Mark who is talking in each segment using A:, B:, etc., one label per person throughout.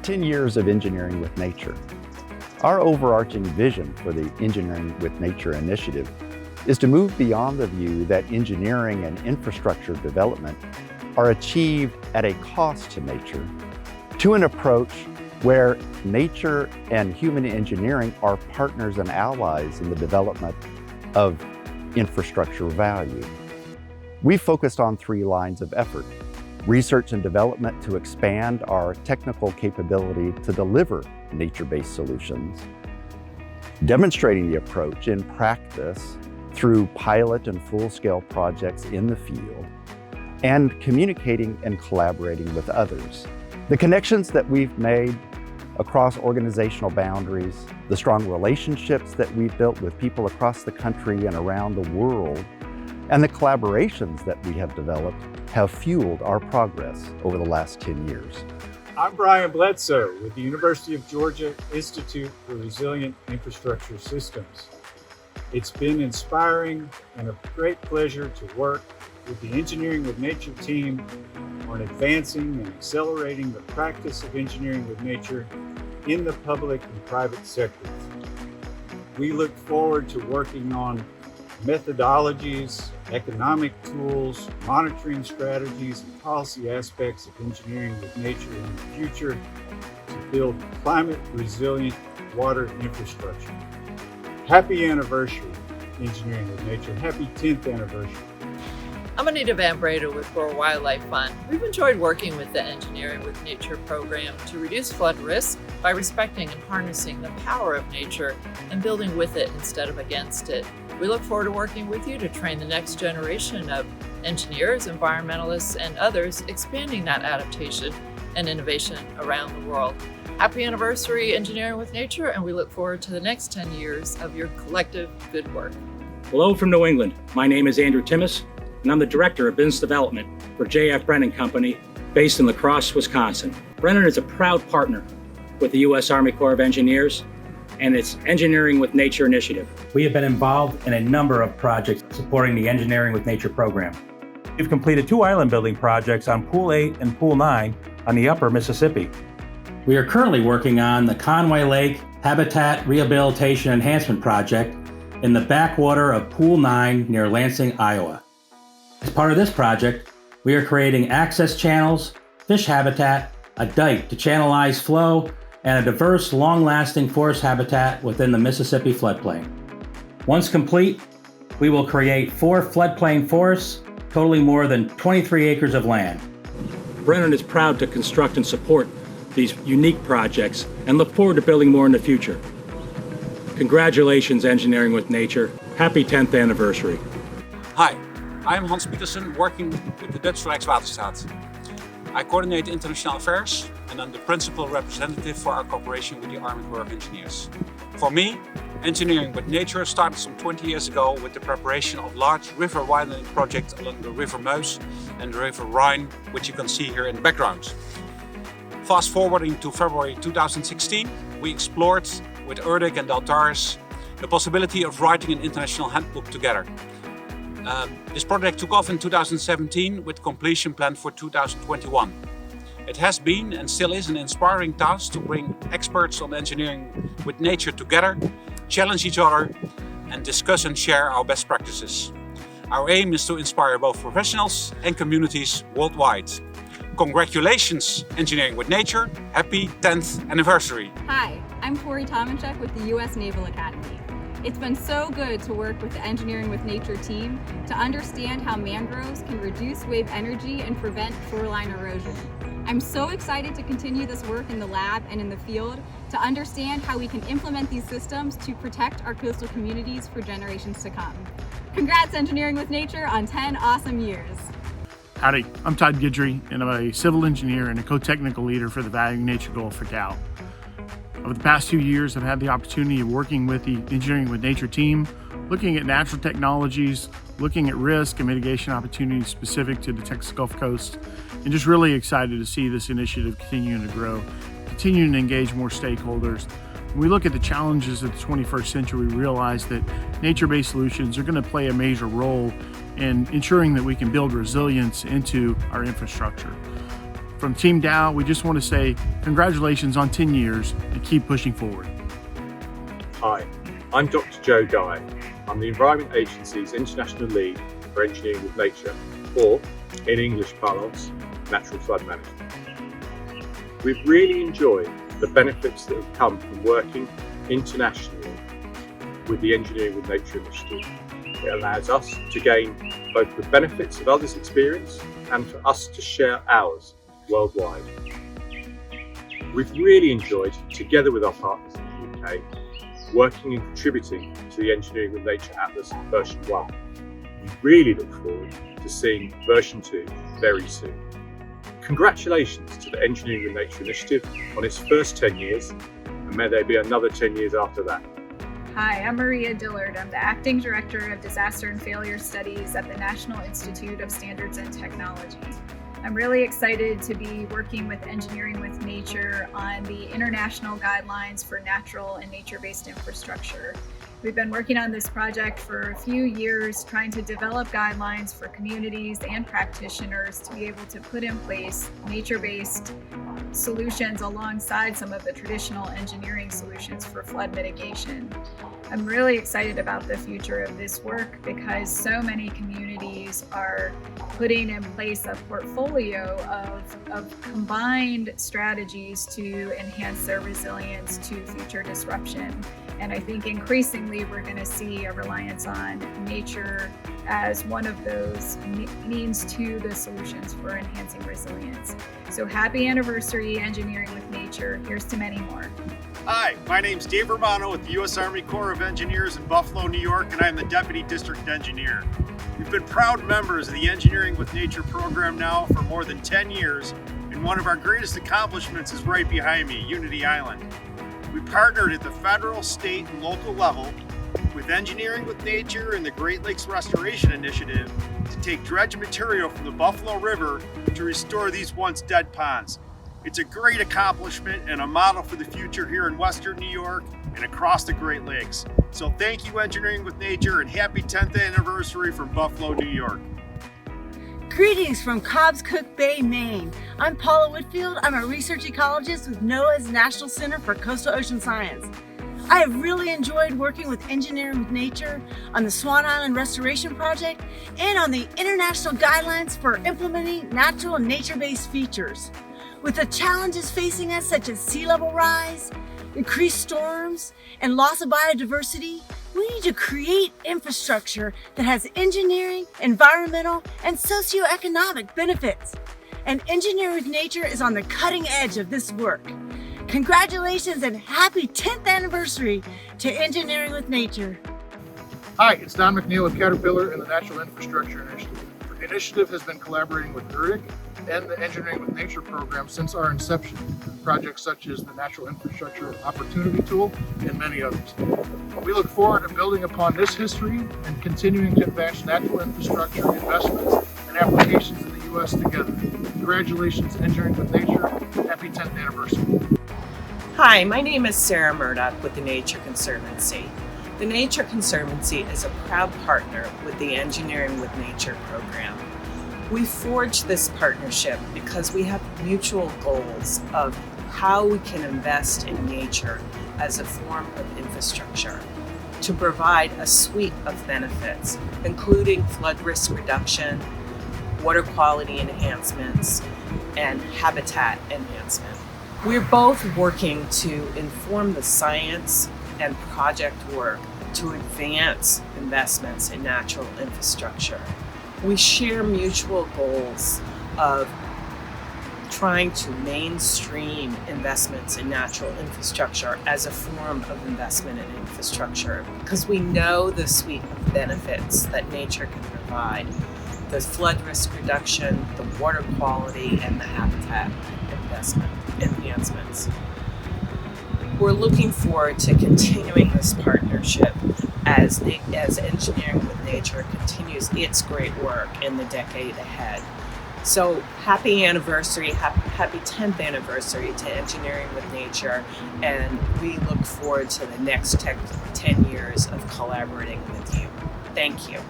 A: 10 years of engineering with nature. Our overarching vision for the Engineering with Nature initiative is to move beyond the view that engineering and infrastructure development are achieved at a cost to nature, to an approach where nature and human engineering are partners and allies in the development of infrastructure value. We focused on 3 lines of effort: research and development to expand our technical capability to deliver nature-based solutions, demonstrating the approach in practice through pilot and full-scale projects in the field, and communicating and collaborating with others. The connections that we've made across organizational boundaries, the strong relationships that we've built with people across the country and around the world, and the collaborations that we have developed have fueled our progress over the last 10 years.
B: I'm Brian Bledsoe with the University of Georgia Institute for Resilient Infrastructure Systems. It's been inspiring and a great pleasure to work with the Engineering with Nature team on advancing and accelerating the practice of engineering with nature in the public and private sectors. We look forward to working on methodologies, economic tools, monitoring strategies, and policy aspects of engineering with nature in the future to build climate resilient water infrastructure. Happy anniversary, Engineering with Nature. Happy 10th anniversary.
C: I'm Anita Van Bradley with World Wildlife Fund. We've enjoyed working with the Engineering with Nature program to reduce flood risk by respecting and harnessing the power of nature and building with it instead of against it. We look forward to working with you to train the next generation of engineers, environmentalists, and others, expanding that adaptation and innovation around the world. Happy anniversary, Engineering with Nature, and we look forward to the next 10 years of your collective good work.
D: Hello from New England. My name is Andrew Timmis, and I'm the Director of Business Development for J.F. Brennan Company, based in La Crosse, Wisconsin. Brennan is a proud partner with the U.S. Army Corps of Engineers and its Engineering with Nature initiative. We have been involved in a number of projects supporting the Engineering with Nature program.
E: We've completed 2 island building projects on Pool 8 and Pool 9 on the upper Mississippi.
D: We are currently working on the Conway Lake Habitat Rehabilitation Enhancement Project in the backwater of Pool 9 near Lansing, Iowa. As part of this project, we are creating access channels, fish habitat, a dike to channelize flow, and a diverse, long-lasting forest habitat within the Mississippi floodplain. Once complete, we will create 4 floodplain forests, totaling more than 23 acres of land. Brennan is proud to construct and support these unique projects and look forward to building more in the future. Congratulations, Engineering with Nature. Happy 10th anniversary.
F: Hi, I'm Hans Peterson, working with the Dutch Rijkswaterstaat. I coordinate international affairs and I'm the principal representative for our cooperation with the Army Corps of Engineers. For me, Engineering with Nature started some 20 years ago with the preparation of large river widening projects along the River Meuse and the River Rhine, which you can see here in the background. Fast forwarding to February 2016, we explored with Erddig and Daltaris the possibility of writing an international handbook together. This project took off in 2017 with completion planned for 2021. It has been and still is an inspiring task to bring experts on engineering with nature together, challenge each other, and discuss and share our best practices. Our aim is to inspire both professionals and communities worldwide. Congratulations, Engineering with Nature. Happy 10th anniversary.
G: Hi, I'm Tori Menscheck with the U.S. Naval Academy. It's been so good to work with the Engineering with Nature team to understand how mangroves can reduce wave energy and prevent shoreline erosion. I'm so excited to continue this work in the lab and in the field to understand how we can implement these systems to protect our coastal communities for generations to come. Congrats, Engineering with Nature, on 10 awesome years.
H: Howdy, I'm Todd Guidry, and I'm a civil engineer and a co-technical leader for the Valuing Nature goal for Cal. Over the past 2 years, I've had the opportunity of working with the Engineering with Nature team, looking at natural technologies, looking at risk and mitigation opportunities specific to the Texas Gulf Coast, and just really excited to see this initiative continuing to grow, continuing to engage more stakeholders. When we look at the challenges of the 21st century, we realize that nature-based solutions are going to play a major role in ensuring that we can build resilience into our infrastructure. From Team Dow, we just want to say congratulations on 10 years and keep pushing forward.
I: Hi, I'm Dr. Joe Guy. I'm the Environment Agency's International Lead for Engineering with Nature, or in English parlance, Natural Flood Management. We've really enjoyed the benefits that have come from working internationally with the Engineering with Nature initiative. It allows us to gain both the benefits of others' experience and for us to share ours worldwide. We've really enjoyed, together with our partners in the UK, working and contributing to the Engineering with Nature Atlas version 1. We really look forward to seeing version 2 very soon. Congratulations to the Engineering with Nature initiative on its first 10 years, and may there be another 10 years after that.
J: Hi, I'm Maria Dillard. I'm the Acting Director of Disaster and Failure Studies at the National Institute of Standards and Technology. I'm really excited to be working with Engineering with Nature on the international guidelines for natural and nature-based infrastructure. We've been working on this project for a few years, trying to develop guidelines for communities and practitioners to be able to put in place nature-based solutions alongside some of the traditional engineering solutions for flood mitigation. I'm really excited about the future of this work because so many communities are putting in place a portfolio of combined strategies to enhance their resilience to future disruption. And I think increasingly we're going to see a reliance on nature as one of those means to the solutions for enhancing resilience. So happy anniversary, Engineering with Nature. Here's to many more.
K: Hi, my name's Dave Romano with the U.S. Army Corps of Engineers in Buffalo, New York, and I'm the Deputy District Engineer. We've been proud members of the Engineering with Nature program now for more than 10 years, and one of our greatest accomplishments is right behind me, Unity Island. We partnered at the federal, state, and local level with Engineering with Nature and the Great Lakes Restoration Initiative to take dredge material from the Buffalo River to restore these once dead ponds. It's a great accomplishment and a model for the future here in Western New York and across the Great Lakes. So thank you, Engineering with Nature, and happy 10th anniversary from Buffalo, New York.
L: Greetings from Cobb's Cook Bay, Maine. I'm Paula Whitfield. I'm a research ecologist with NOAA's National Center for Coastal Ocean Science. I have really enjoyed working with Engineering with Nature on the Swan Island Restoration Project and on the international guidelines for implementing natural and nature-based features. With the challenges facing us such as sea level rise, increased storms, and loss of biodiversity, we need to create infrastructure that has engineering, environmental, and socioeconomic benefits. And Engineering with Nature is on the cutting edge of this work. Congratulations and happy 10th anniversary to Engineering with Nature.
M: Hi, it's Don McNeil with Caterpillar and the Natural Infrastructure Initiative. The initiative has been collaborating with URIC and the Engineering with Nature program since our inception, projects such as the Natural Infrastructure Opportunity Tool and many others. We look forward to building upon this history and continuing to advance natural infrastructure investments and applications in the U.S. together. Congratulations, Engineering with Nature. Happy 10th anniversary.
N: Hi, my name is Sarah Murdoch with the Nature Conservancy. The Nature Conservancy is a proud partner with the Engineering with Nature program. We forged this partnership because we have mutual goals of how we can invest in nature as a form of infrastructure to provide a suite of benefits, including flood risk reduction, water quality enhancements, and habitat enhancement. We're both working to inform the science and project work to advance investments in natural infrastructure. We share mutual goals of trying to mainstream investments in natural infrastructure as a form of investment in infrastructure because we know the suite of benefits that nature can provide. The flood risk reduction, the water quality, and the habitat enhancements. We're looking forward to continuing this partnership as Engineering with Nature continues its great work in the decade ahead. So happy anniversary, happy 10th anniversary to Engineering with Nature, and we look forward to the next 10 years of collaborating with you. Thank you.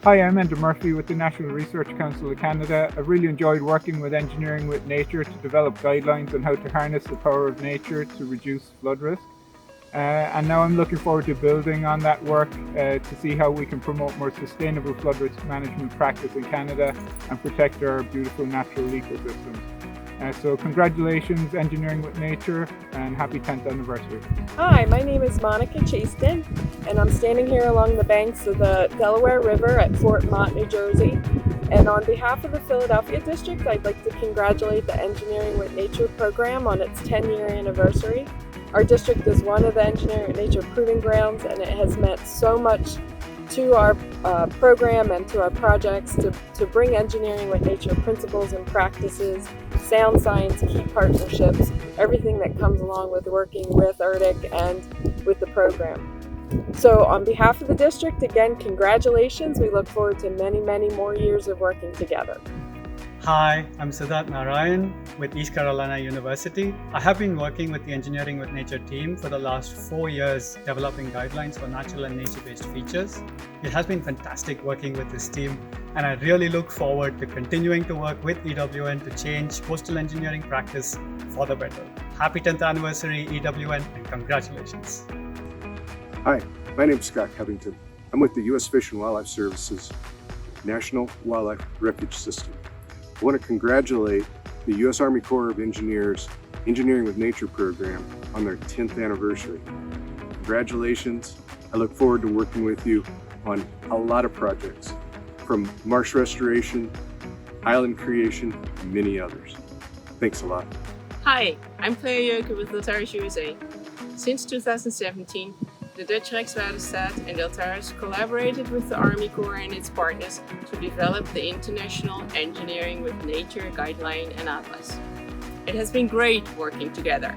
O: Hi, I'm Enda Murphy with the National Research Council of Canada. I've really enjoyed working with Engineering with Nature to develop guidelines on how to harness the power of nature to reduce flood risk. And now I'm looking forward to building on that work to see how we can promote more sustainable flood risk management practice in Canada and protect our beautiful natural ecosystems. So congratulations, Engineering with Nature, and happy 10th anniversary.
P: Hi, my name is Monica Chaston, and I'm standing here along the banks of the Delaware River at Fort Mott, New Jersey. And on behalf of the Philadelphia District, I'd like to congratulate the Engineering with Nature program on its 10-year anniversary. Our district is one of the Engineering with Nature proving grounds, and it has meant so much to our program and to our projects to bring Engineering with Nature principles and practices, sound science, key partnerships, everything that comes along with working with ERDIC and with the program. So on behalf of the district, again, congratulations. We look forward to many, many more years of working together.
Q: Hi, I'm Siddharthnarayan with East Carolina University. I have been working with the Engineering with Nature team for the last 4 years, developing guidelines for natural and nature-based features. It has been fantastic working with this team, and I really look forward to continuing to work with EWN to change coastal engineering practice for the better. Happy 10th anniversary, EWN, and congratulations.
R: Hi, my name is Scott Covington. I'm with the U.S. Fish and Wildlife Service's National Wildlife Refuge System. I want to congratulate the U.S. Army Corps of Engineers Engineering with Nature program on their 10th anniversary. Congratulations. I look forward to working with you on a lot of projects, from marsh restoration, island creation, and many others. Thanks a lot.
S: Hi, I'm Clea Joke with Deltares USA. Since 2017, the Dutch Rijkswaterstaat and Deltares collaborated with the Army Corps and its partners to develop the International Engineering with Nature Guideline and Atlas. It has been great working together,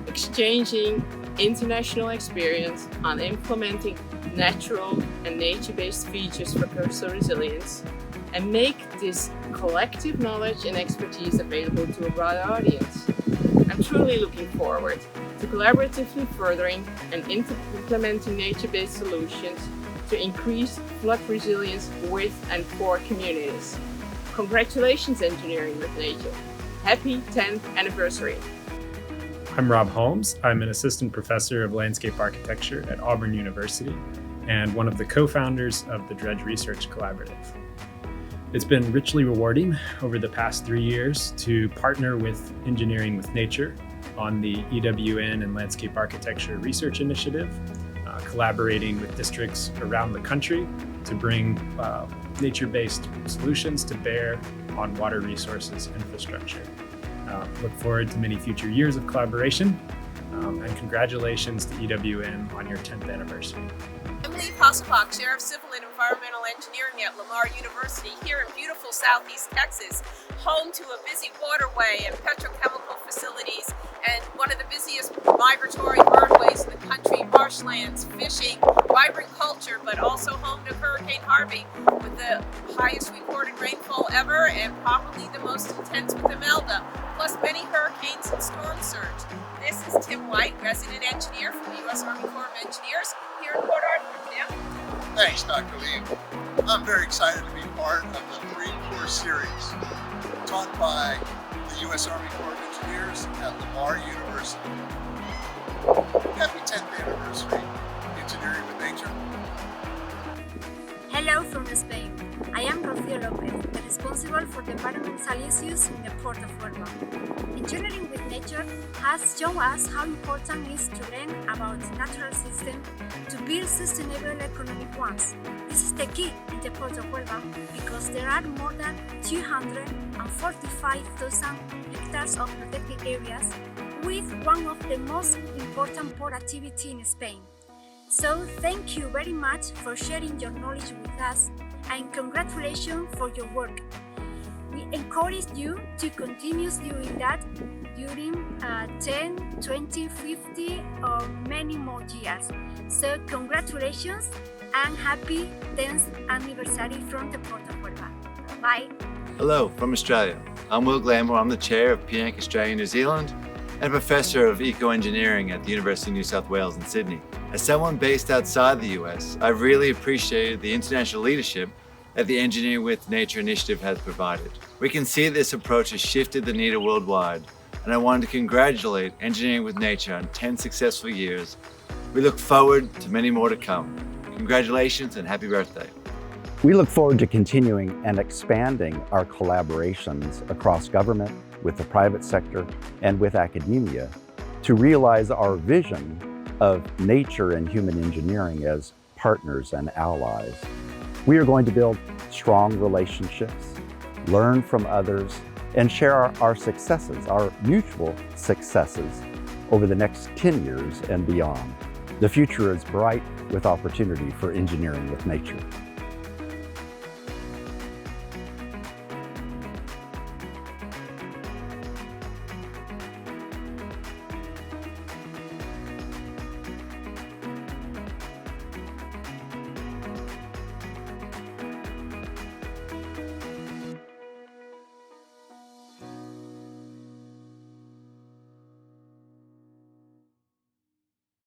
S: exchanging international experience on implementing natural and nature-based features for coastal resilience, and make this collective knowledge and expertise available to a broader audience. I'm truly looking forward to collaboratively furthering and implementing nature-based solutions to increase flood resilience with and for communities. Congratulations, Engineering with Nature. Happy 10th anniversary.
T: I'm Rob Holmes. I'm an assistant professor of landscape architecture at Auburn University and one of the co-founders of the Dredge Research Collaborative. It's been richly rewarding over the past 3 years to partner with Engineering with Nature on the EWN and Landscape Architecture Research Initiative, collaborating with districts around the country to bring nature-based solutions to bear on water resources infrastructure. Look forward to many future years of collaboration, and congratulations to EWN on your 10th anniversary.
U: I'm Lee Hasselbach, Chair of Civil and Environmental Engineering at Lamar University here in beautiful Southeast Texas, home to a busy waterway and petrochemical facilities and one of the busiest migratory birdways in the country, marshlands, fishing, vibrant culture, but also home to Hurricane Harvey with the highest recorded rainfall ever and probably the most intense with Imelda, plus many hurricanes and storm surge. This is Tim White, resident engineer from the U.S. Army Corps of Engineers here in Port Arthur. Tim?
V: Thanks, Dr. Lee. I'm very excited to be part of the three-course series taught by the U.S. Army Corps of Engineers at Lamar University. Happy 10th anniversary, Engineering with Nature.
W: Hello from Spain. I am Rocío López, the responsible for the environmental issues in the Port of Huelva. Engineering with Nature has shown us how important it is to learn about natural systems to build sustainable economic ones. This is the key in the Port of Huelva because there are more than 245,000 hectares of protected areas with one of the most important port activity in Spain. So thank you very much for sharing your knowledge with us and congratulations for your work. We encourage you to continue doing that during 10, 20, 50 or many more years. So congratulations and happy 10th anniversary from the Port of Huelva. Bye.
X: Hello from Australia. I'm Will Glambo. I'm the chair of PNAC Australia New Zealand and a professor of eco-engineering at the University of New South Wales in Sydney. As someone based outside the US, I really appreciated the international leadership that the Engineering with Nature initiative has provided. We can see this approach has shifted the NETA worldwide, and I wanted to congratulate Engineering with Nature on 10 successful years. We look forward to many more to come. Congratulations and happy birthday.
A: We look forward to continuing and expanding our collaborations across government, with the private sector, and with academia to realize our vision of nature and human engineering as partners and allies. We are going to build strong relationships, learn from others, and share our successes, our mutual successes, over the next 10 years and beyond. The future is bright with opportunity for engineering with nature.